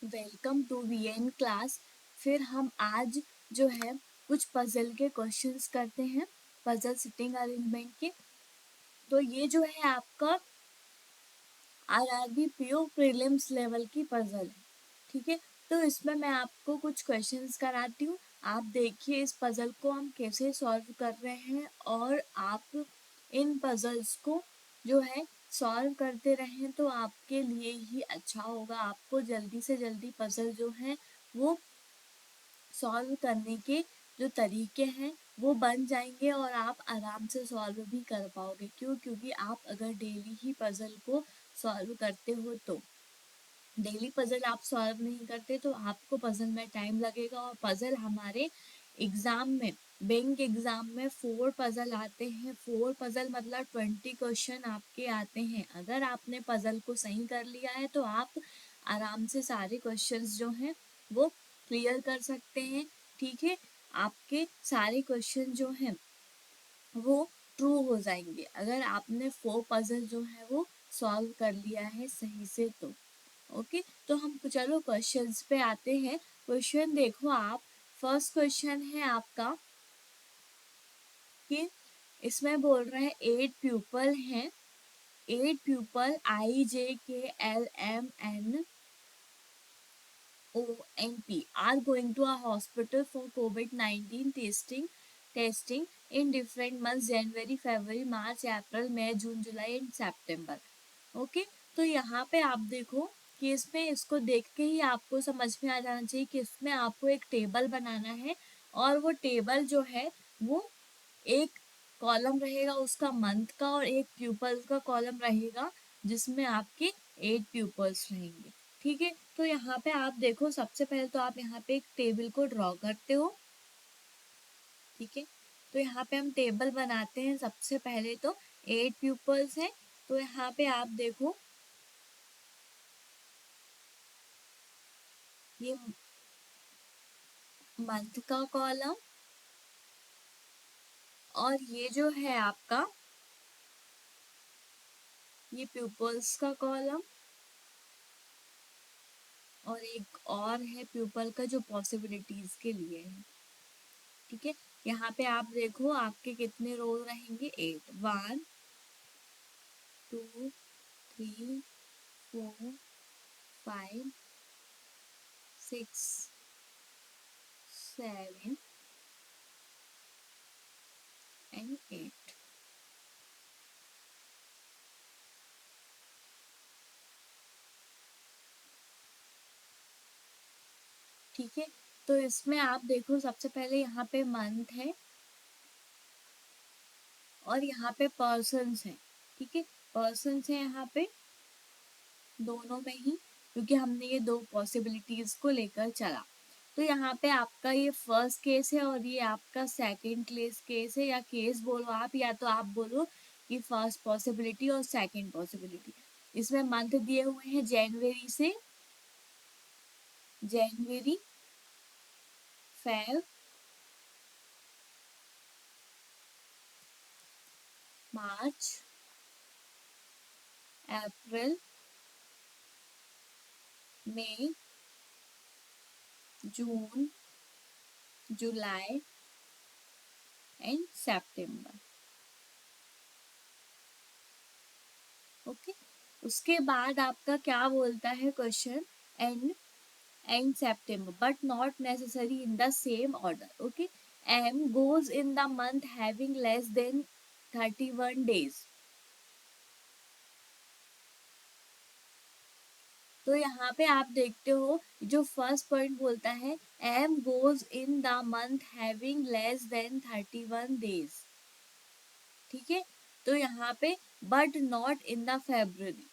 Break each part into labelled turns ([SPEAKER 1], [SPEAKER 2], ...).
[SPEAKER 1] Welcome to VN class. फिर हम आज जो है कुछ पजल के क्वेश्चंस करते हैं, पजल सिटिंग अरेंजमेंट के। तो ये जो है आपका आरआरबी पीओ प्रीलिम्स लेवल की पजल है, ठीक है। तो इसमें मैं आपको कुछ क्वेश्चंस कराती हूँ, आप देखिए इस पजल को हम कैसे सॉल्व कर रहे हैं और आप इन पजल्स को जो है सॉल्व करते रहें तो आपके लिए ही अच्छा होगा। आपको जल्दी से जल्दी पजल जो है वो सॉल्व करने के जो तरीके हैं वो बन जाएंगे और आप आराम से सॉल्व भी कर पाओगे। क्योंकि आप अगर डेली ही पजल को सॉल्व करते हो तो डेली पजल आप सॉल्व नहीं करते तो आपको पजल में टाइम लगेगा। और पजल हमारे एग्जाम में, बैंक एग्जाम में 4 पजल आते हैं। 4 पजल मतलब 20 क्वेश्चन आपके आते हैं। अगर आपने पजल को सही कर लिया है तो आप आराम से सारे क्वेश्चंस जो हैं वो क्लियर कर सकते हैं, ठीक है। आपके सारे क्वेश्चन जो हैं वो ट्रू हो जाएंगे अगर आपने 4 पजल जो है वो सॉल्व कर लिया है सही से तो। ओके, तो हम चलो क्वेश्चंस पे आते हैं। क्वेश्चन देखो आप, फर्स्ट क्वेश्चन है आपका कि इसमें बोल रहे हैं 8 पीपल हैं, 8 people IJKLMNONP are going to a hospital for COVID-19 testing in different months January, February, March, April, May, June, July and September। Okay, तो यहाँ पे आप देखो कि इसमें इसको देख के ही आपको समझ में आ जाना चाहिए कि इसमें आपको एक टेबल बनाना है और वो टेबल जो है वो एक कॉलम रहेगा उसका मंथ का और एक प्यूपल्स का कॉलम रहेगा जिसमें आपके 8 प्यूपल्स रहेंगे, ठीक है। तो यहाँ पे आप देखो, सबसे पहले तो आप यहाँ पे एक टेबल को ड्रॉ करते हो, ठीक है। तो यहाँ पे हम टेबल बनाते हैं। सबसे पहले तो 8 प्यूपल्स हैं, तो यहाँ पे आप देखो ये मंथ का कॉलम और ये जो है आपका ये प्यूपल्स का कॉलम और एक और है प्यूपल का जो पॉसिबिलिटीज के लिए है, ठीक है। यहाँ पे आप देखो आपके कितने रो रहेंगे, 8, 1 2 3 4 5 6 7 एंड 8। ठीक है, तो इसमें आप देखो सबसे पहले यहाँ पे मंथ है और यहाँ पे पर्सन्स हैं, ठीक है। पर्सन्स हैं यहाँ पे दोनों में ही, क्योंकि हमने ये दो पॉसिबिलिटीज को लेकर चला। तो यहाँ पे आपका ये फर्स्ट केस है और ये आपका सेकंड केस है, या केस बोलो आप या तो आप बोलो कि फर्स्ट पॉसिबिलिटी और सेकंड पॉसिबिलिटी। इसमें मंथ दिए हुए हैं जनवरी से जनवरी, फेब, मार्च, अप्रैल, मई, जून, जुलाई एंड सितंबर। ओके, उसके बाद आपका क्या बोलता है question, and September but not necessary in the same order। okay, M goes in the month having less than 31 days। तो यहाँ पे आप देखते हो जो फर्स्ट पॉइंट बोलता है M goes in the month having less than 31 days, ठीक है। तो यहाँ पे but not in the February,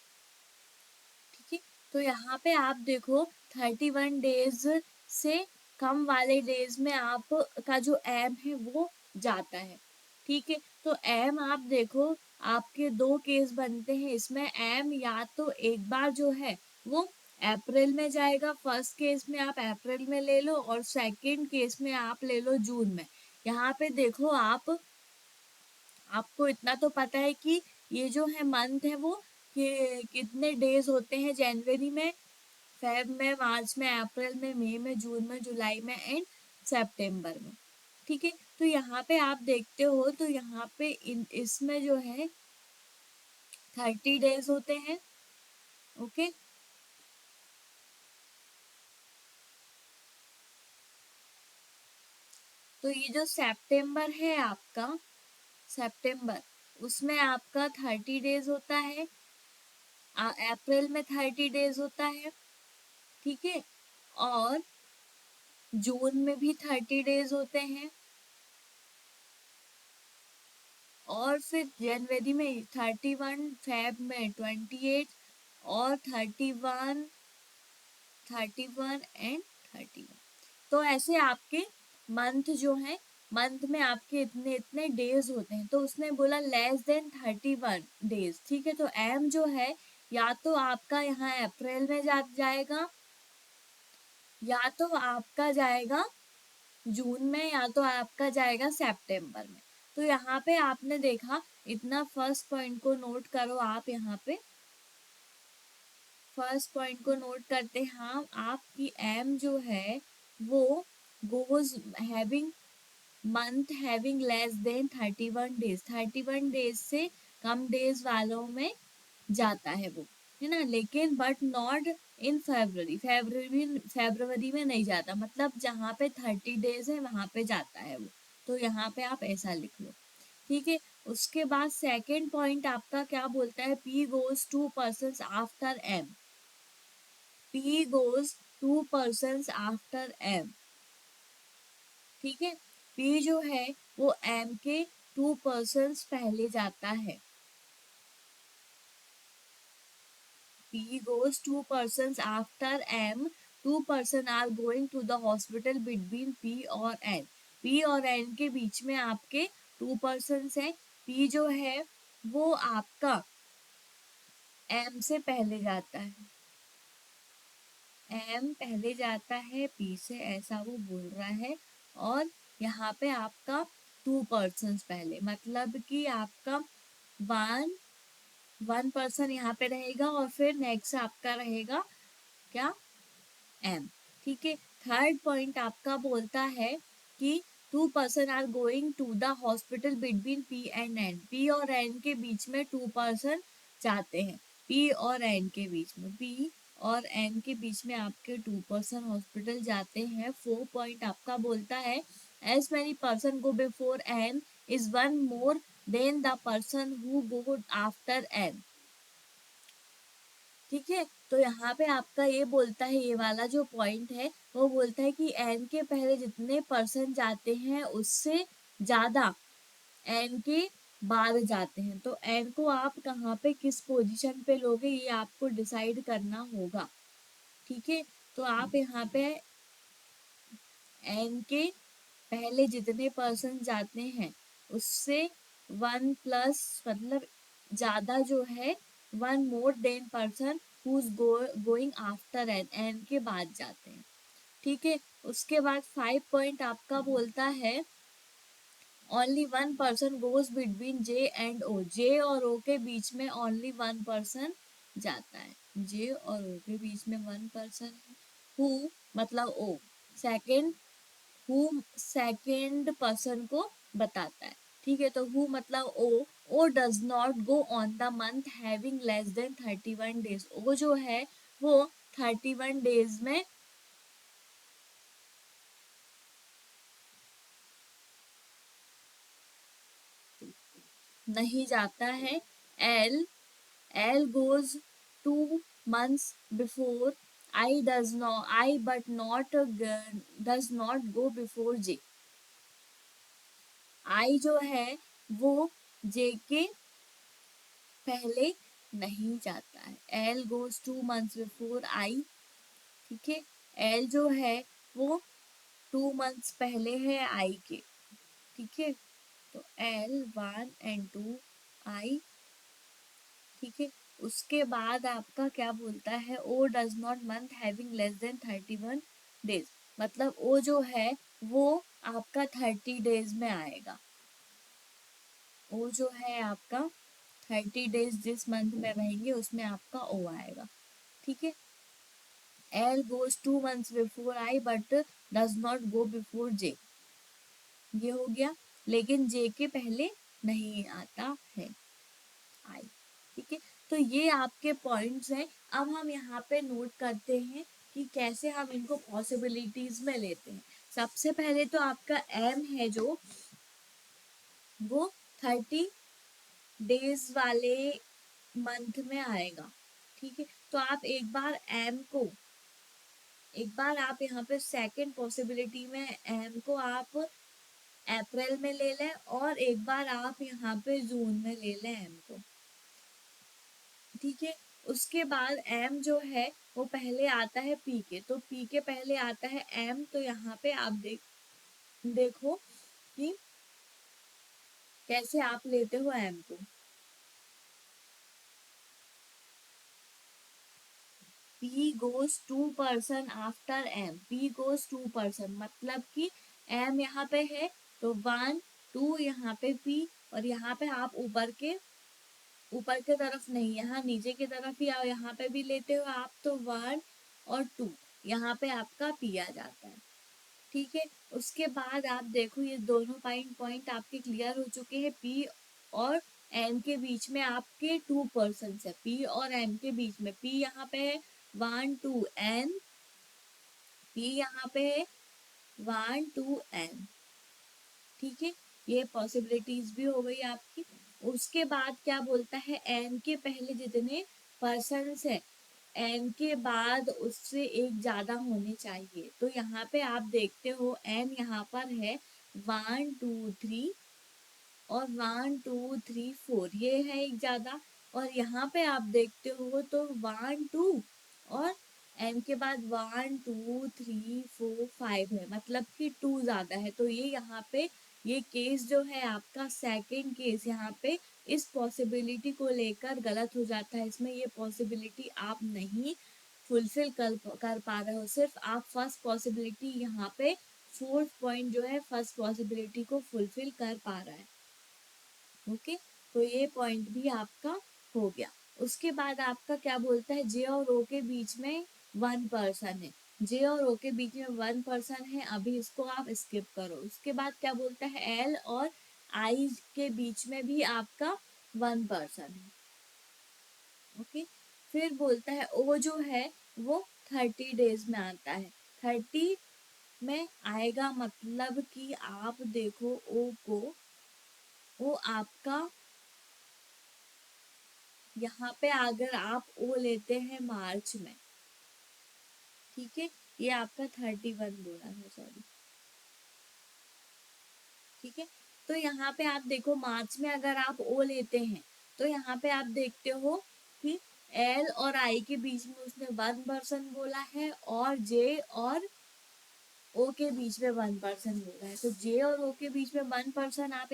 [SPEAKER 1] ठीक है। तो यहाँ पे आप देखो 31 डेज से कम वाले डेज में आप का जो एम है वो जाता है, ठीक है। तो एम आप देखो आपके दो केस बनते हैं इसमें। एम या तो एक बार जो है वो अप्रैल में जाएगा, फर्स्ट केस में आप अप्रैल में ले लो और सेकंड केस में आप ले लो जून में। यहाँ पे देखो आपको इतना तो पता है कि ये जो है मंथ है वो कि कितने डेज होते हैं जनवरी में, फेब में, मार्च में, अप्रैल में, मई में, जून में, जुलाई में एंड सितंबर में। ठीक है, तो यहाँ पे आप देखते हो तो यहाँ पे इसमें जो है 30 डेज होते हैं। ओके, तो ये जो सितंबर है आपका, सितंबर, उसमें आपका 30 डेज होता है। अप्रैल में 30 डेज होता है। ठीक है, और जून में भी 30 डेज होते हैं, और फिर जनवरी में 31, फेब में 28, और 31, 31 एंड 31। तो ऐसे आपके मंथ जो है, मंथ में आपके इतने इतने डेज होते हैं। तो उसने बोला लेस देन 31 डेज। ठीक है, तो एम जो है या तो आपका यहाँ अप्रैल में जाएगा, या तो आपका जाएगा जून में, या तो आपका जाएगा सितंबर में। तो यहाँ पे आपने देखा, इतना फर्स्ट पॉइंट को नोट करो आप। यहाँ पे फर्स्ट पॉइंट को नोट करते हैं हम, आपकी एम जो है वो goes having month having less than 31 days, 31 days से कम डेज वालों में जाता है वो, है ना। लेकिन but not in February, February में नहीं जाता, मतलब जहाँ पे 30 डेज है वहां पे जाता है वो। तो यहाँ पे आप ऐसा लिख लो। ठीक है, उसके बाद सेकेंड पॉइंट आपका क्या बोलता है, P goes 2 person after M. P goes 2 person after M. ठीक है, पी जो है वो एम के 2 पर्सन पहले जाता है। P goes 2 persons after M. 2 person are going to the hospital between P और N. P और N के बीच में आपके 2 persons हैं। P जो है वो आपका M से पहले जाता है, M पहले जाता है P से, ऐसा वो बोल रहा है। और यहाँ पे आपका 2 persons पहले, मतलब कि आपका वन पर्सन यहाँ पे रहेगा, और फिर नेक्स्ट आपका रहेगा क्या, एम। ठीक है, थर्ड पॉइंट आपका बोलता है कि 2 person are going to the hospital between P and N. P और एन के बीच में 2 पर्सन जाते हैं। पी और एन के बीच में, पी और एन के बीच में आपके 2 पर्सन हॉस्पिटल जाते हैं। 4 पॉइंट आपका बोलता है as many person go before N is one more than the person who go after N. ठीक है, तो यहाँ पे आपका ये बोलता है, ये वाला जो पॉइंट है वो बोलता है कि एन के पहले जितने पर्सन जाते हैं उससे ज्यादा एन के बाद जाते हैं। तो एन को आप कहाँ पे किस पोजीशन पे लोगे ये आपको डिसाइड करना होगा। ठीक है, तो आप यहाँ पे एन के पहले जितने पर्सन जाते हैं उससे 1 प्लस, मतलब ज्यादा जो है, 1 more than person whose going after N के बाद जाते हैं। ठीक है, उसके बाद 5 पॉइंट आपका बोलता है only 1 person goes between J and O. J और ओ के बीच में ओनली 1 पर्सन जाता है। जे और ओ के बीच में 1 पर्सन, हु मतलब O, second, who second person को बताता है। ठीक है, तो हु मतलब O does not go on the month having less than 31 days. O जो है वो 31 डेज में नहीं जाता है। L L goes 2 months before I but not does not go before J. I जो है वो जे के पहले नहीं जाता है। L goes 2 months before I. ठीक है, एल जो है वो 2 months पहले है आई के। ठीक है, तो एल 1 and 2 आई। ठीक है, उसके बाद आपका क्या बोलता है, O does not month having less than 31 days. मतलब ओ जो है वो आपका 30 डेज में आएगा। ओ जो है आपका 30 डेज जिस मंथ में रहेंगे उसमें आपका ओ आएगा। ठीक है, L goes 2 months before I but does not go before J, ये हो गया। लेकिन J के पहले नहीं आता है I, ठीक है। तो ये आपके पॉइंट्स हैं। अब हम यहाँ पे नोट करते हैं कि कैसे हम इनको पॉसिबिलिटीज में लेते हैं। सबसे पहले तो आपका M है जो वो 30 डेज वाले मंथ में आएगा, ठीक है। तो आप एक बार आप यहाँ पे सेकंड पॉसिबिलिटी में एम को आप अप्रैल में ले लें और एक बार आप यहाँ पे जून में ले लें एम को, ठीक है। उसके बाद एम जो है वो पहले आता है पी के, तो पी के पहले आता है एम। तो यहाँ पे आप देखो कि कैसे आप लेते हो एम को। P goes 2% after M, P goes 2%, मतलब कि M यहाँ पे है तो 1 2 यहाँ पे P, और यहाँ पे आप ऊपर के तरफ नहीं, यहाँ नीचे की तरफ ही आओ, यहाँ पे भी लेते हो आप तो 1 और 2 यहाँ पे आपका P आ जाता है, ठीक है। उसके बाद आप देखो ये दोनों पॉइंट आपके क्लियर हो चुके हैं। P और M के बीच में आपके 2% है, P और M के बीच में P यहाँ पे है 1 2 N, P यहाँ पे है 1 2 N, ठीक है। ये पॉसिबिलिटीज भी हो गई आपकी। उसके बाद क्या बोलता है, N के पहले जितने पर्सन्स है N के बाद उससे एक ज्यादा होने चाहिए। तो यहाँ पे आप देखते हो N यहाँ पर है 1 2 3 और 1 2 3 4, ये है एक ज्यादा। और यहाँ पे आप देखते हो तो 1 2 और एम के बाद 1 2 3 4 5 है, मतलब कि 2 ज्यादा है। तो ये यहाँ पे ये केस जो है आपका सेकंड केस यहाँ पे इस पॉसिबिलिटी को लेकर गलत हो जाता है। इसमें ये पॉसिबिलिटी आप नहीं फुलफिल कर पा रहे हो, सिर्फ आप फर्स्ट पॉसिबिलिटी यहाँ पे फोर्थ पॉइंट जो है फर्स्ट पॉसिबिलिटी को फुलफिल कर पा रहा है, ओके। तो ये पॉइंट भी आपका हो गया। उसके बाद आपका क्या बोलता है, जे और ओ के बीच में 1% है, जे और ओ के बीच में 1% है, अभी इसको आप स्किप करो। उसके बाद क्या बोलता है, एल और आई के बीच में भी आपका 1% है, ओके। फिर बोलता है ओ जो है वो 30 डेज में आता है, 30 में आएगा, मतलब कि आप देखो ओ को, वो आपका यहाँ पे अगर आप ओ लेते हैं मार्च में, ठीक है, ये आपका 31 बोला है, सॉरी, ठीक है। तो यहाँ पे आप देखो मार्च में अगर आप ओ लेते हैं तो यहाँ पे आप देखते हो कि एल और आई के बीच में उसने 1% बोला है और जे और ओ के बीच में 1% बोला है। तो जे और ओ के बीच में 1% आप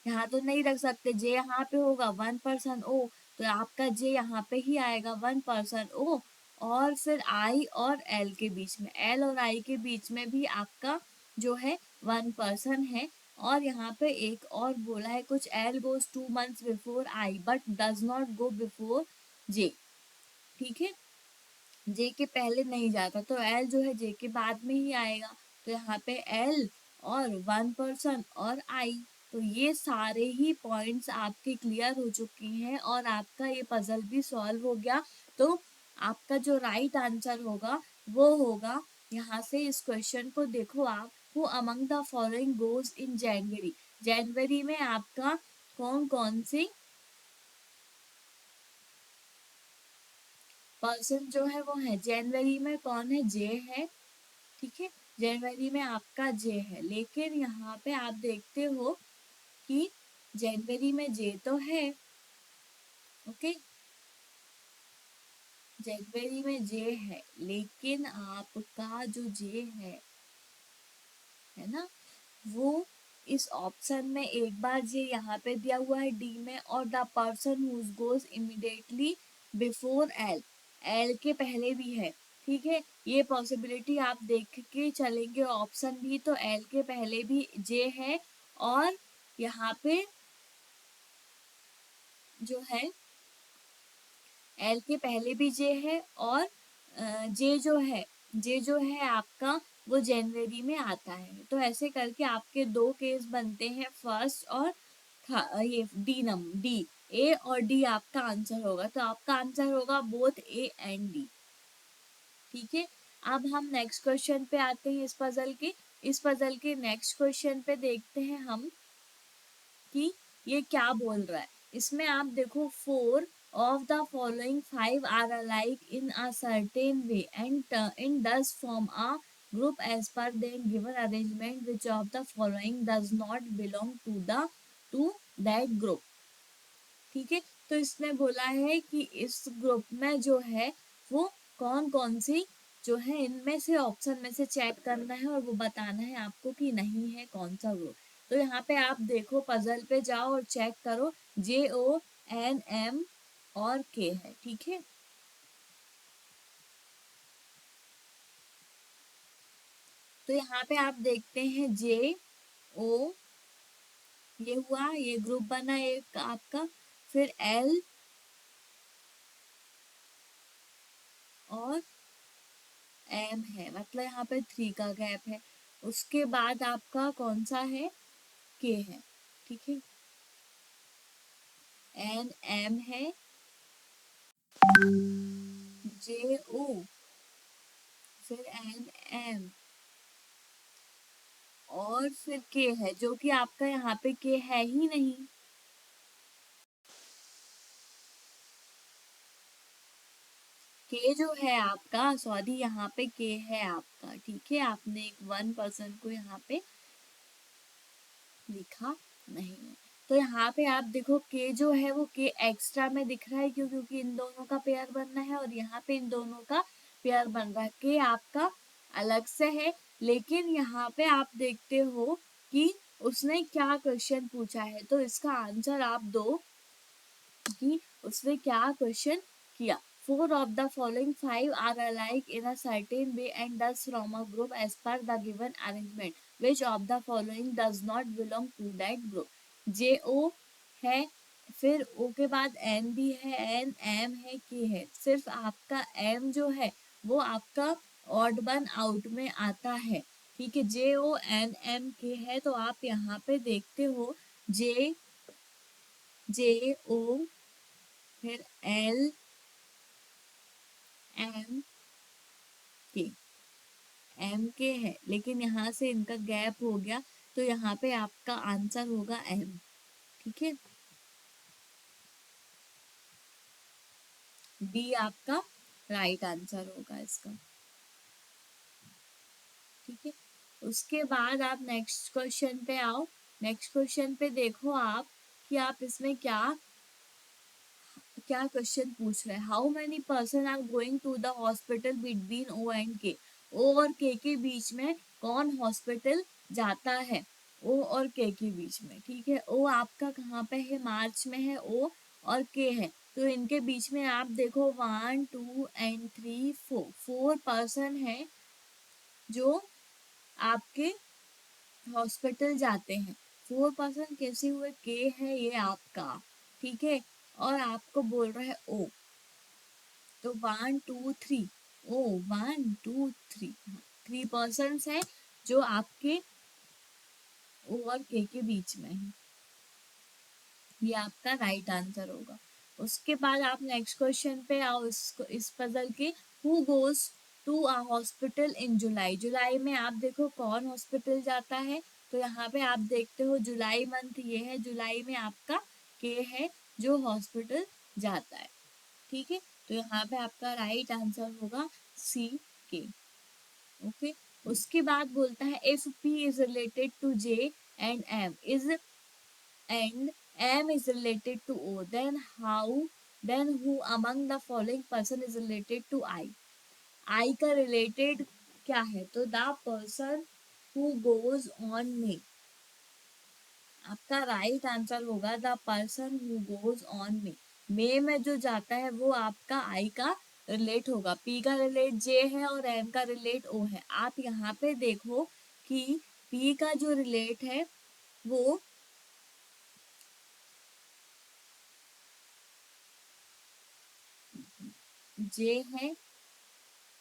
[SPEAKER 1] यहाँ तो नहीं रख सकते, जे यहाँ पे होगा 1% ओ, तो आपका जे यहाँ पे ही आएगा 1% ओ। और फिर आई और एल के बीच में, एल और आई के बीच में भी आपका जो है 1% है। और यहाँ पे एक और बोला है कुछ, L goes 2 months before I but does not go before J, ठीक है। जे के पहले नहीं जाता तो एल जो है जे के बाद में ही आएगा। तो यहाँ पे एल और 1% और आई, तो ये सारे ही पॉइंट्स आपके क्लियर हो चुके हैं और आपका ये पजल भी सॉल्व हो गया। तो आपका जो राइट आंसर होगा वो होगा, यहाँ से इस क्वेश्चन को देखो आप, who among the following goes in January, जनवरी में आपका कौन कौन से पर्सन जो है वो है, जनवरी में कौन है, जे है, ठीक है। जनवरी में आपका जे है, लेकिन यहाँ पे आप देखते हो कि जनवरी में जे तो है, ओके, जनवरी में जे है, लेकिन आपका जो जे है ना, वो इस ऑप्शन में एक बार जे यहाँ पे दिया हुआ है डी में, और the person who goes immediately before L, L के पहले भी है, ठीक है। ये पॉसिबिलिटी आप देख के चलेंगे ऑप्शन भी, तो एल के पहले भी जे है और यहाँ पे जो है एल के पहले भी जे है और जे जो है आपका वो जनवरी में आता है। तो ऐसे करके आपके दो केस बनते हैं, फर्स्ट और ये डी ए और डी आपका आंसर होगा। तो आपका आंसर होगा बोथ ए एंड डी। ठीक है, अब हम नेक्स्ट क्वेश्चन पे आते हैं। इस पजल के नेक्स्ट क्वेश्चन पे देखते हैं हम कि ये क्या बोल रहा है। इसमें आप देखो, 4 of the following 5 are alike in a certain way and in thus form a group as per their given arrangement. Which of the following does not belong to that group? ठीक है, तो इसमें बोला है कि इस ग्रुप में जो है वो कौन कौन सी जो है इनमें से ऑप्शन में से चेक करना है और वो बताना है आपको कि नहीं है कौन सा ग्रुप। तो यहाँ पे आप देखो, पजल पे जाओ और चेक करो, JONM और K है। ठीक है, तो यहाँ पे आप देखते हैं JO, ये हुआ, ये ग्रुप बना एक आपका। फिर L और M है, मतलब यहाँ पे 3 का गैप है। उसके बाद आपका कौन सा है, K है। ठीक है, NM है, JO, फिर NM और फिर K है, जो कि आपका यहाँ पे K है ही नहीं। K जो है आपका, सॉरी, यहाँ पे K है आपका। ठीक है, आपने एक 1% को यहाँ पे लिखा नहीं है। तो यहाँ पे आप देखो, K जो है वो K एक्स्ट्रा में दिख रहा है, क्यों? क्योंकि इन दोनों का पेयर बनना है और यहाँ पे इन दोनों का पेयर बन रहा है। K आपका अलग से है, लेकिन यहाँ पे आप देखते हो कि उसने क्या क्वेश्चन पूछा है। तो इसका आंसर आप दो कि उसने क्या क्वेश्चन किया। 4 of the following 5 are alike in a certain way and thus form a group as per the given arrangement. Which of the following does not belong to that group? JO है, फिर O के बाद N भी है, N M है, K है। सिर्फ आपका M जो है वो आपका ऑड वन आउट में आता है। ठीक है, JONM है। तो आप यहाँ पे देखते हो JO, फिर LM के है, लेकिन यहाँ से इनका गैप हो गया, तो यहाँ पे आपका आंसर होगा M। ठीक है, D आपका राइट आंसर होगा इसका। ठीक है, उसके बाद आप नेक्स्ट क्वेश्चन पे आओ। नेक्स्ट क्वेश्चन पे देखो आप कि आप इसमें क्या क्या क्वेश्चन पूछ रहे हैं। How many person are going to the hospital between O and K? O और K के बीच में कौन हॉस्पिटल जाता है? O और K के बीच में। ठीक है, O आपका कहाँ पे है, मार्च में है O, और K है। तो इनके बीच में आप देखो 1 2 एंड 3 4 पर्सन है जो आपके हॉस्पिटल जाते हैं। 4% कैसे हुए, K है ये आपका। ठीक है, और आपको बोल रहा है O, तो 1 2 3 O, 1 2 3, 3% है जो आपके O और K के बीच में है। ये आपका राइट आंसर होगा। उसके बाद आप नेक्स्ट क्वेश्चन पे आओ, इस पजल के। Who goes to a hospital in July? जुलाई में आप देखो कौन हॉस्पिटल जाता है। तो यहाँ पे आप देखते हो जुलाई मंथ ये है, जुलाई में आपका के है जो हॉस्पिटल जाता है। ठीक है, तो यहाँ पे आपका राइट आंसर होगा C, के। ओके, उसके बाद बोलता है if P is related to J and M is related to O, then who among the following person is related to I? I का related क्या है? तो the person who goes on me। आपका right answer होगा the person who goes on May में जो जाता है वो आपका आई का रिलेट होगा। पी का रिलेट जे है और एम का रिलेट ओ है। आप यहाँ पे देखो कि पी का जो रिलेट है वो जे है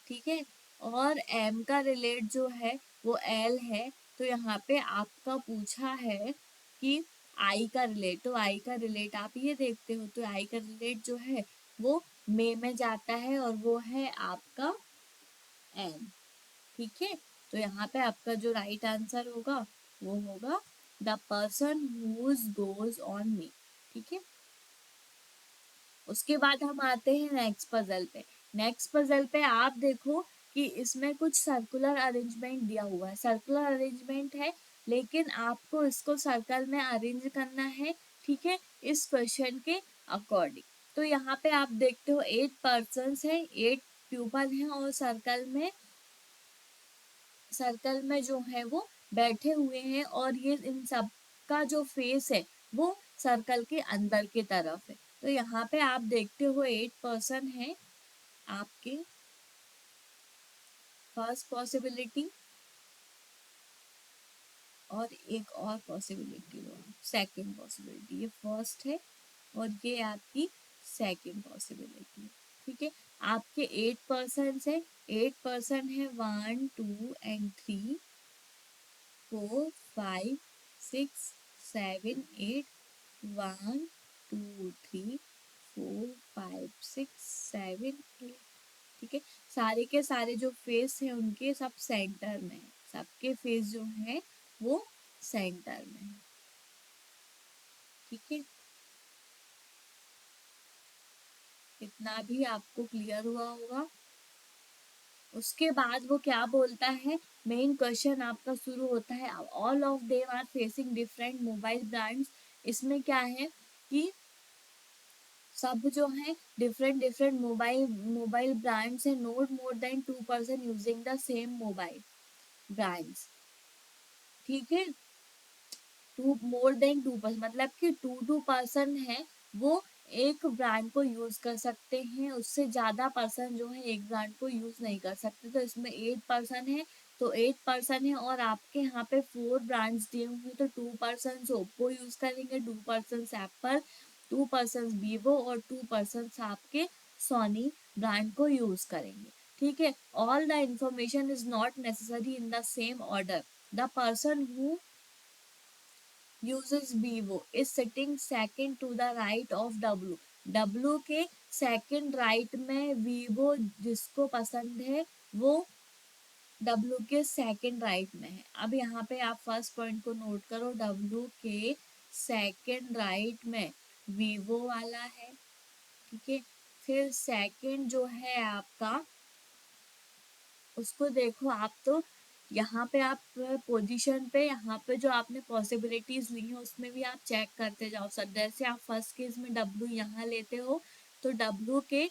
[SPEAKER 1] ठीक है। और एम का रिलेट जो है वो एल है, तो यहाँ पे आपका पूछा है कि आई का रिलेट, तो आई का रिलेट आप ये देखते हो, तो आई का रिलेट जो है वो मे में जाता है और वो है आपका एम। ठीक है, तो यहाँ पे आपका जो राइट आंसर होगा वो होगा the person whose goes on me. ठीक है, उसके बाद हम आते हैं नेक्स्ट पजल पे। नेक्स्ट पजल पे आप देखो कि इसमें कुछ सर्कुलर अरेंजमेंट दिया हुआ है, सर्कुलर अरेंजमेंट है लेकिन आपको इसको सर्कल में अरेंज करना है। ठीक है, इस क्वेश्चन के अकॉर्डिंग। तो यहाँ पे आप देखते हो 8 पर्सन है, 8 प्यूपल हैं और सर्कल में जो है वो बैठे हुए हैं और ये इन सब का जो फेस है वो सर्कल के अंदर की तरफ है। तो यहाँ पे आप देखते हो 8 पर्सन है आपके। फर्स्ट पॉसिबिलिटी और एक और पॉसिबिलिटी लो, सेकंड पॉसिबिलिटी, ये फर्स्ट है और ये आपकी सेकंड पॉसिबिलिटी। ठीक है, आपके 8 पर्सन है, 8 पर्सन है 1 2 एंड 3 4 5 6 7 8, 1 2 3 4 5 6 7 8। ठीक है, सारे के सारे जो फेस है उनके सब सेंटर में है, सबके फेस जो है वो सेंटर में है। ठीक है, इतना भी आपको क्लियर हुआ होगा। उसके बाद वो क्या बोलता है, मेन क्वेश्चन आपका शुरू होता है, all of them are facing different mobile brands. इसमें क्या है कि सब जो है डिफरेंट डिफरेंट मोबाइल ब्रांड्स है, not more than 2 person using the same mobile brands. ठीक है, टू मोर देन 2 पर्सन मतलब कि 2 पर्सन है वो एक ब्रांड को यूज कर सकते हैं, उससे ज्यादा पर्सन जो है एक ब्रांड को यूज नहीं कर सकते। तो इसमें 8 पर्सन है, तो 8 पर्सन है और आपके यहाँ पे 4 ब्रांड्स दिए हुए हैं, तो 2 पर्सन ओप्पो यूज करेंगे, 2 पर्सन एप्पल, 2 पर्सन वीवो और 2 पर्सन आपके सोनी ब्रांड को यूज करेंगे। ठीक है, all the information is not necessary in the same order. The person who uses Vivo is sitting second to the right of W। W के second right में Vivo जिसको पसंद है वो W के सेकंड राइट में है। अब यहाँ पे आप फर्स्ट पॉइंट को नोट करो, W के सेकंड राइट में Vivo वाला है। ठीक है, फिर सेकंड जो है आपका उसको देखो आप, तो यहाँ पे आप पोजीशन पे यहाँ पे जो आपने पॉसिबिलिटीज ली हैं उसमें भी आप चेक करते जाओ सर। जैसे आप फर्स्ट केस में W यहाँ लेते हो तो W के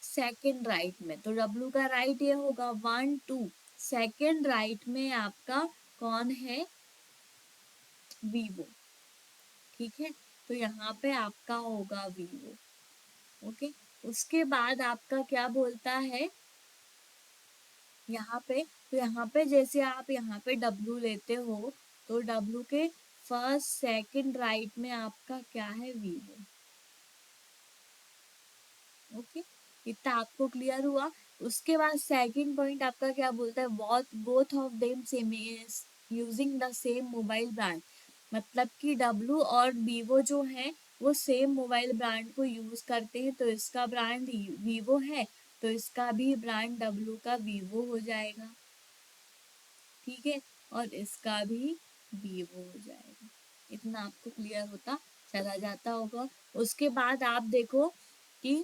[SPEAKER 1] सेकंड राइट में, तो W का राइट ये होगा 1 2, सेकंड राइट में आपका कौन है, Vivo। ठीक है, तो यहाँ पे आपका होगा Vivo। ओके, उसके बाद आपका क्या बोलता है यहाँ पे, तो यहाँ पे जैसे आप यहाँ पे W लेते हो तो W के फर्स्ट सेकंड राइट में आपका क्या है, Vivo। ओके, इतना आपको क्लियर हुआ। उसके बाद सेकंड पॉइंट आपका क्या बोलता है, both of them same is using the same mobile brand. मतलब कि W और Vivo जो है वो सेम मोबाइल ब्रांड को यूज करते हैं, तो इसका ब्रांड Vivo है तो इसका भी ब्रांड W का Vivo हो जाएगा। ठीक है, और इसका भी Vivo हो जाएगा। इतना आपको क्लियर होता चला जाता होगा। उसके बाद आप देखो कि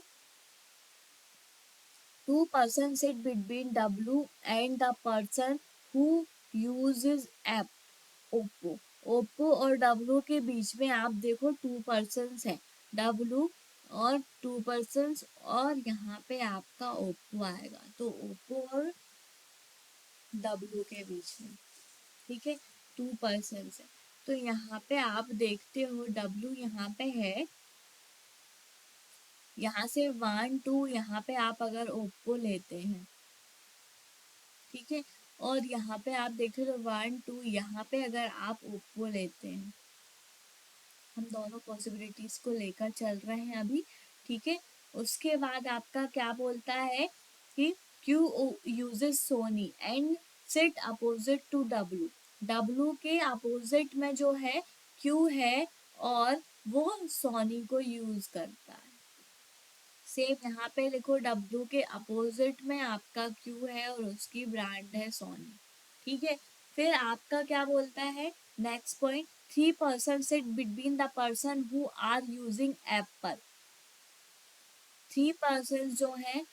[SPEAKER 1] 2 person sit between W and the person who uses app Oppo. Oppo और W के बीच में आप देखो 2 पर्सन हैं, W और 2 पर्सन, और यहाँ पे आपका ओप्पो आएगा, तो ओप्पो और W के बीच में। ठीक है, 2 पर्सन है, तो यहाँ पे आप देखते हो W यहाँ पे है, यहाँ से 1 2 यहाँ पे आप अगर ओप्पो लेते हैं, ठीक है, और यहाँ पे आप देख रहे हो 1 2 यहाँ पे अगर आप ओप्पो लेते हैं, हम दोनों पॉसिबिलिटीज को लेकर चल रहे हैं अभी। ठीक है, उसके बाद आपका क्या बोलता है कि Q uses Sony and sit opposite to W. W के अपोजिट में जो है Q है और वो सोनी को यूज करता है। सेम यहाँ पे लिखो, W के अपोजिट में आपका Q है और उसकी ब्रांड है सोनी। ठीक है, फिर आपका क्या बोलता है next point, 3% sit between the person who are using Apple. 3% जो है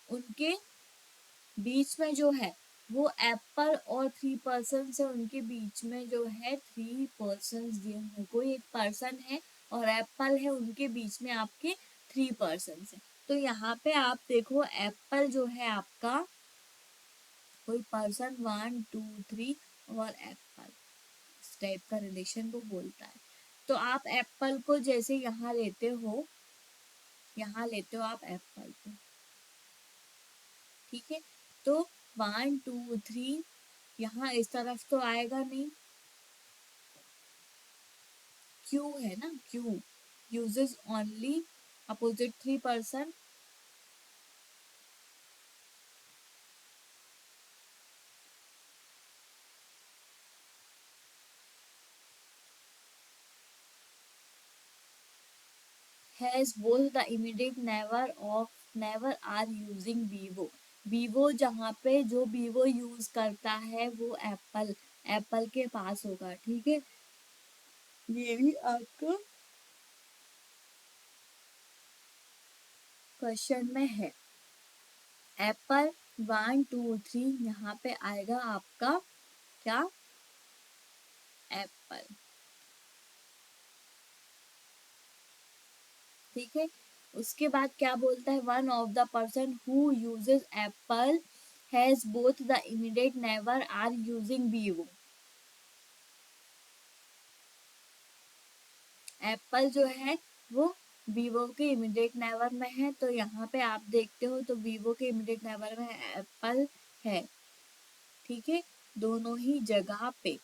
[SPEAKER 1] उनके बीच में जो है वो एप्पल, और 3% से उनके बीच में जो है 3% दिए हुए, कोई एक पर्सन है और एप्पल है, उनके बीच में आपके 3% है। तो यहाँ पे आप देखो एप्पल जो है आपका कोई पर्सन 1 2 3 और एप्पल इस टाइप का रिलेशन को बोलता है। तो आप एप्पल को जैसे यहाँ लेते हो, यहाँ लेते हो आप एप्पल को, ठीक है। तो 1 2 3 यहाँ इस तरफ तो आएगा नहीं, क्यू है ना, Q uses only opposite 3%। Has both the immediate neighbour of neighbour are using Vivo. Vivo जहाँ पे जो वीवो यूज करता है वो एप्पल, एप्पल के पास होगा, ठीक है। ये भी आपका क्वेश्चन में है। एप्पल 1 2 3 यहाँ पे आएगा आपका क्या, एप्पल, ठीक है। उसके बाद क्या बोलता है, one of the person who uses Apple has both the immediate neighbour are using Vivo. Apple जो है वो वीवो के इमीडिएट नेवर में है, तो यहाँ पे आप देखते हो तो वीवो के इमीडिएट नेवर में एप्पल है, ठीक है, दोनों ही जगह पे।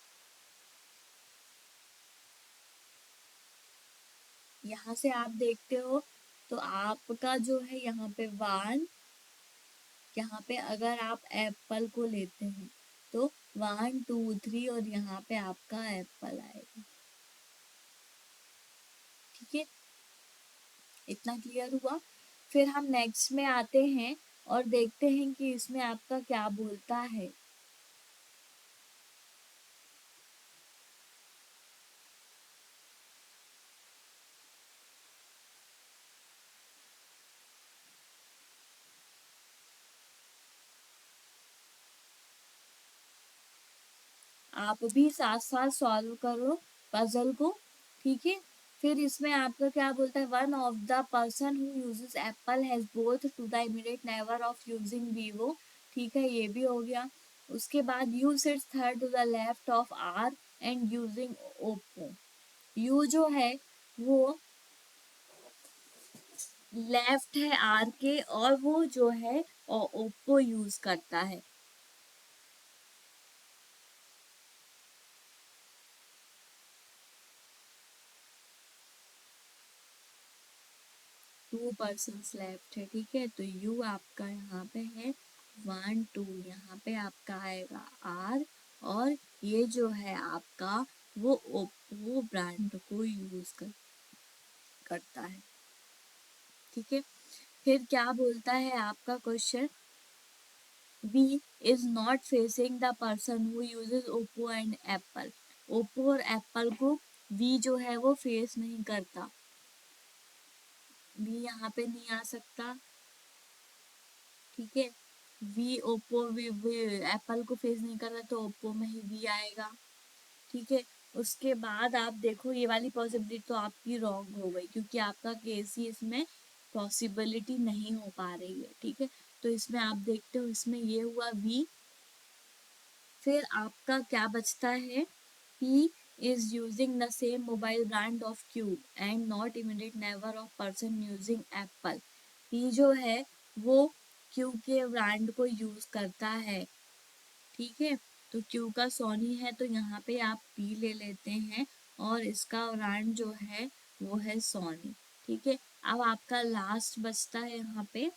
[SPEAKER 1] यहाँ से आप देखते हो तो आपका जो है यहाँ पे 1, यहाँ पे अगर आप एप्पल को लेते हैं तो 1 2 3 और यहाँ पे आपका एप्पल आएगा, ठीक है। इतना क्लियर हुआ। फिर हम नेक्स्ट में आते हैं और देखते हैं कि इसमें आपका क्या बोलता है। आप भी साथ साथ सॉल्व करो पजल को, ठीक है। फिर इसमें आपका क्या बोलता है, one of the person who uses Apple has both to the immediate neighbour of using Vivo, ठीक है, ये भी हो गया। उसके बाद U sits third to the left of R and using Oppo. U जो है वो लेफ्ट है आर के और वो जो है ओप्पो यूज करता है। 2% लेफ्ट है, ठीक है। तो यू आपका यहाँ पे है 1 2, यहाँ पे आपका आएगा आर, और ये जो है आपका वो ओप्पो ब्रांड को यूज करता है, ठीक है। फिर क्या बोलता है आपका question, V is not facing the person who uses Oppo and Apple. Oppo और एप्पल को वी जो है वो फेस नहीं करता, वी यहाँ पे नहीं आ सकता, ठीक है। वी ओप्पो वी एप्पल को फेस नहीं कर रहा तो ओप्पो में ही वी आएगा, ठीक है। उसके बाद आप देखो ये वाली पॉसिबिलिटी तो आपकी रॉन्ग हो गई, क्योंकि आपका केस ही इसमें पॉसिबिलिटी नहीं हो पा रही है, ठीक है। तो इसमें आप देखते हो इसमें ये हुआ वी, फिर आपका क्या बचता है, P is using the same mobile brand of Q and not immediate neighbor of person using Apple। P जो है वो Q के ब्रांड को यूज करता है, ठीक है। तो Q का सोनी है तो यहाँ पे आप P ले लेते हैं और इसका ब्रांड जो है वो है सोनी, ठीक है। अब आपका लास्ट बचता है यहाँ पे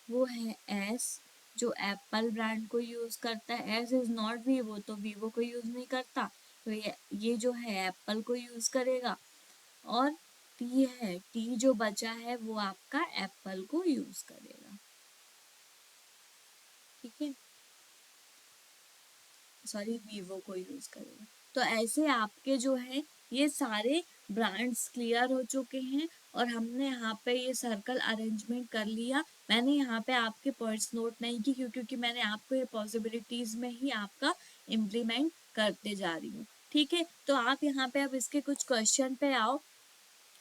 [SPEAKER 1] वो है एस, जो एप्पल ब्रांड को यूज करता है। एस इज नॉट वीवो, तो वीवो को यूज नहीं करता, तो ये जो है एप्पल को यूज करेगा। और टी है, टी जो बचा है वो आपका एप्पल को यूज करेगा। ठीक है, सॉरी वीवो को यूज करेगा। तो ऐसे आपके जो है ये सारे ब्रांड्स क्लियर हो चुके हैं, और हमने यहाँ पे ये सर्कल अरेंजमेंट कर लिया। मैंने यहाँ पे आपके पॉइंट्स नोट नहीं की, क्योंकि मैंने आपको ये पॉसिबिलिटीज में ही आपका इम्प्लीमेंट करते जा रही हूँ। ठीक है, तो आप यहाँ पे अब इसके कुछ क्वेश्चन पे आओ।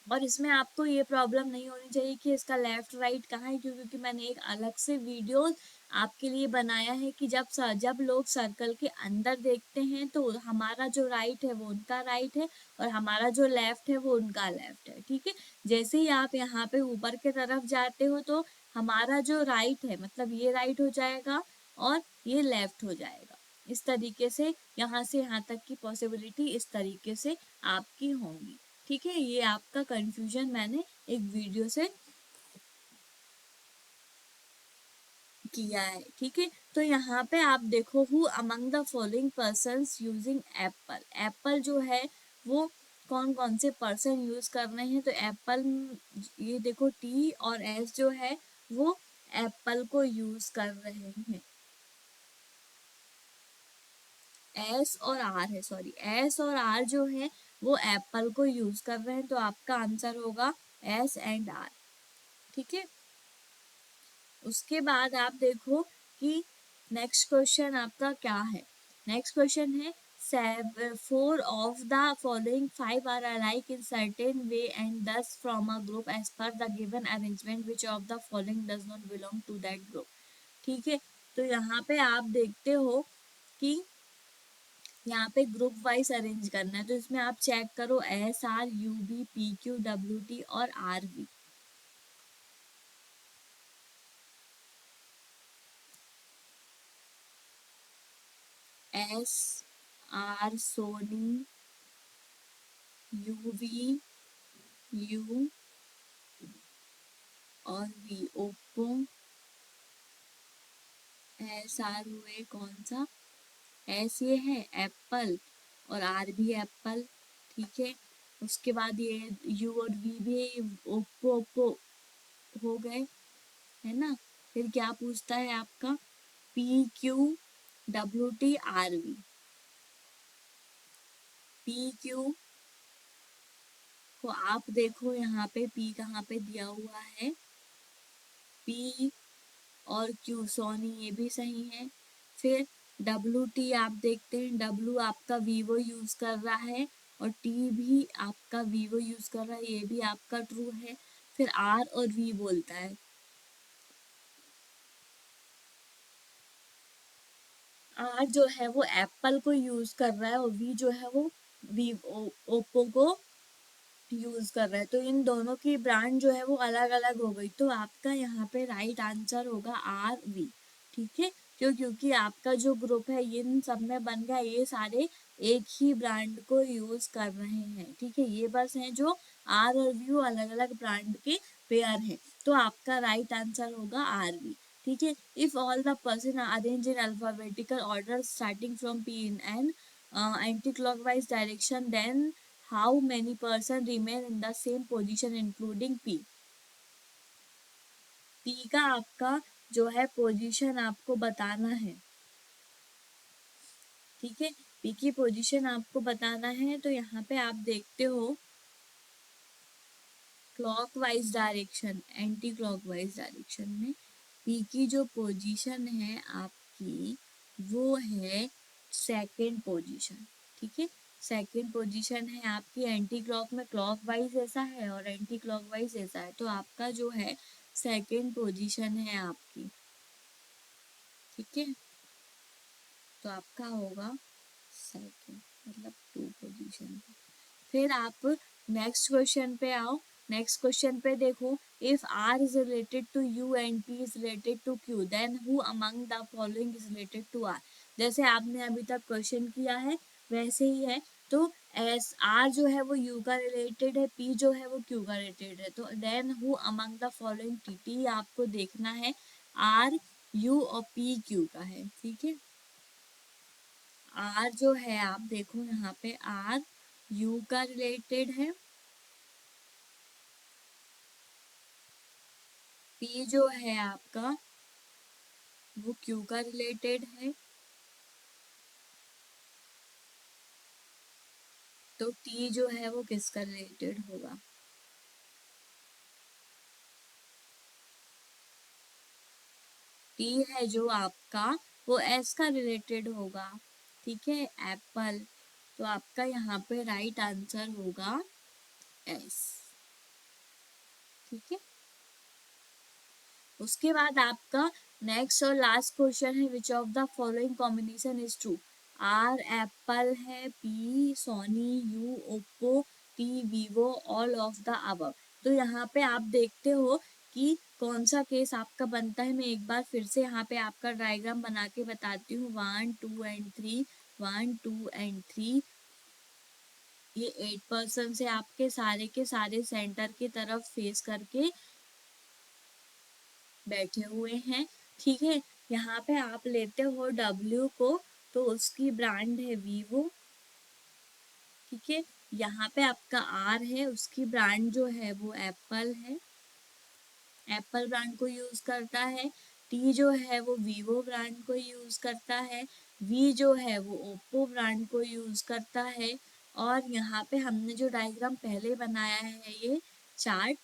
[SPEAKER 1] और इसमें आपको ये प्रॉब्लम नहीं होनी चाहिए कि इसका लेफ्ट राइट कहाँ है, क्योंकि मैंने एक अलग से वीडियो आपके लिए बनाया है कि जब लोग सर्कल के अंदर देखते हैं तो हमारा जो राइट है वो उनका राइट है, और हमारा जो लेफ्ट है वो उनका लेफ्ट है। ठीक है, जैसे ही आप यहाँ पे ऊपर के तरफ जाते हो तो हमारा जो राइट है, मतलब ये राइट हो जाएगा और ये लेफ्ट हो जाएगा। इस तरीके से यहाँ से यहाँ तक की पॉसिबिलिटी इस तरीके से आपकी होंगी। ठीक है, ये आपका कंफ्यूजन मैंने एक वीडियो से किया है। ठीक है, तो यहाँ पे आप देखो, who among the following persons using Apple. Apple जो है वो कौन कौन से पर्सन यूज कर रहे हैं, तो एप्पल, ये देखो टी और एस जो है वो एप्पल को यूज कर रहे हैं। एस और आर है, सॉरी, एस और आर जो है वो एप्पल को यूज कर रहे हैं, तो आपका आंसर होगा एस एंड आर। ठीक है, उसके बाद आप देखो कि नेक्स्ट क्वेश्चन आपका क्या है। नेक्स्ट क्वेश्चन है, 4 of the following 5 are alike in certain way and thus from a group as per the given arrangement, which of the following does not belong to that group। ठीक है, तो यहाँ पे आप देखते हो कि यहाँ पे ग्रुप वाइज अरेंज करना है, तो इसमें आप चेक करो S R U B P Q W T और R V. S R Sony, U V U और वी ओप्पो। एस आर हुए कौन सा, एस ये है एप्पल और आर भी एप्पल। ठीक है, उसके बाद ये यू और वी भी ओप्पो ओप्पो हो गए, है ना। फिर क्या पूछता है आपका, P Q W T R V. P Q को आप देखो यहाँ पे पी कहाँ पे दिया हुआ है, पी और क्यू सोनी ये भी सही है। फिर डब्ल्यू टी आप देखते हैं, डब्ल्यू आपका वीवो यूज कर रहा है और टी भी आपका वीवो यूज कर रहा है, ये भी आपका ट्रू है। फिर आर और वी बोलता है, आर जो है वो एप्पल को यूज कर रहा है और वी जो है वो वी ओप्पो को यूज कर रहा है, तो इन दोनों की ब्रांड जो है वो अलग अलग हो गई, तो आपका यहाँ पे राइट आंसर होगा आर वी। ठीक है, क्योंकि आपका जो ग्रुप है इन सब में बन गया, ये सारे एक ही ब्रांड को यूज कर रहे हैं। ठीक है, ये बस हैं जो आर और वी अलग अलग ब्रांड के पेयर हैं, तो आपका राइट आंसर होगा आर वी। ठीक है, if all the person arrange in alphabetical order starting from P in an anti clockwise direction, then how many person remain in the same position including P। P का आपका जो है position आपको बताना है। ठीक है, P की पोजीशन आपको बताना है, तो यहाँ पे आप देखते हो clockwise direction, anti clockwise direction में P की जो पोजीशन है आपकी वो है सेकेंड पोजीशन। ठीक है, सेकेंड पोजीशन है आपकी, एंटी क्लॉक में क्लॉक वाइज ऐसा है और एंटी क्लॉक वाइज ऐसा है, तो आपका जो है सेकेंड पोजीशन है आपकी। ठीक है, तो आपका होगा सेकेंड, मतलब टू पोजीशन। फिर आप नेक्स्ट क्वेश्चन पे आओ। नेक्स्ट क्वेश्चन पे देखो, if R is related to U and P is related to Q, then who among the following is related to R. जैसे आपने अभी तक क्वेश्चन किया है वैसे ही है, तो एस आर जो है वो यू का रिलेटेड है, पी जो है वो क्यू का रिलेटेड है, तो then who among the following T, T आपको देखना है आर यू और पी क्यू का है, ठीक है। आर जो है आप देखो यहाँ पे आर यू का रिलेटेड है, पी जो है आपका वो क्यू का रिलेटेड है, तो टी जो है वो किसका रिलेटेड होगा? टी है जो आपका वो एस का रिलेटेड होगा, ठीक है, एप्पल। तो आपका यहाँ पे राइट आंसर होगा एस, ठीक है। उसके बाद आपका नेक्स्ट और लास्ट क्वेश्चन है, which of the following combination is true? R Apple है, P Sony, U Oppo, T Vivo, all of the above. तो यहाँ पे आप देखते हो कि कौन सा केस आपका बनता है। मैं एक बार फिर से यहाँ पे आपका डायग्राम बना के बताती हूँ, 1 2 एंड 3, 1 2 एंड 3। ये 8% से आपके सारे के सारे सेंटर की तरफ फेस करके बैठे हुए हैं, ठीक है। यहाँ पे आप लेते हो डब्ल्यू को, तो उसकी ब्रांड है वीवो, ठीक है। यहाँ पे आपका आर है, उसकी ब्रांड जो है वो एप्पल है, एप्पल ब्रांड को यूज करता है। टी जो है वो वीवो ब्रांड को यूज करता है। वी जो है वो ओप्पो ब्रांड को यूज करता है। और यहाँ पे हमने जो डायग्राम पहले बनाया है ये चार्ट,